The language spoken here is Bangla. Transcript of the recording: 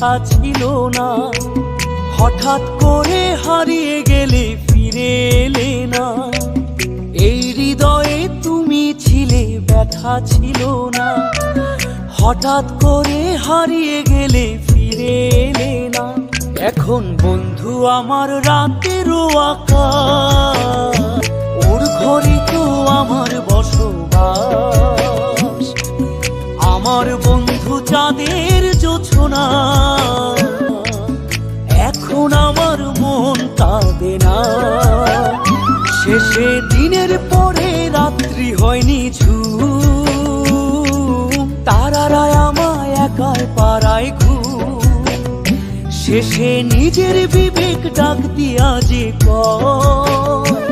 কথা ছিল না। হঠাৎ করে হারিয়ে গেলে ফিরে এলে না। এই হৃদয়ে তুমি ছিলে, ব্যথা ছিল না। হঠাৎ করে হারিয়ে গেলে ফিরে এলে না। এখন বন্ধু আমার রাতেরও আকাশ, ওর ঘরে তো আমার বসবাস। আমার বন্ধু চাঁদের জোছনা, এখন আমার মন কাঁদে না। শেষে দিনের পরে রাত্রি হয়নি ঝুম, তারারা আমায় একাই পাড়ায় ঘুম। শেষে নিজের বিবেক ডাক দিয়া যে কয়,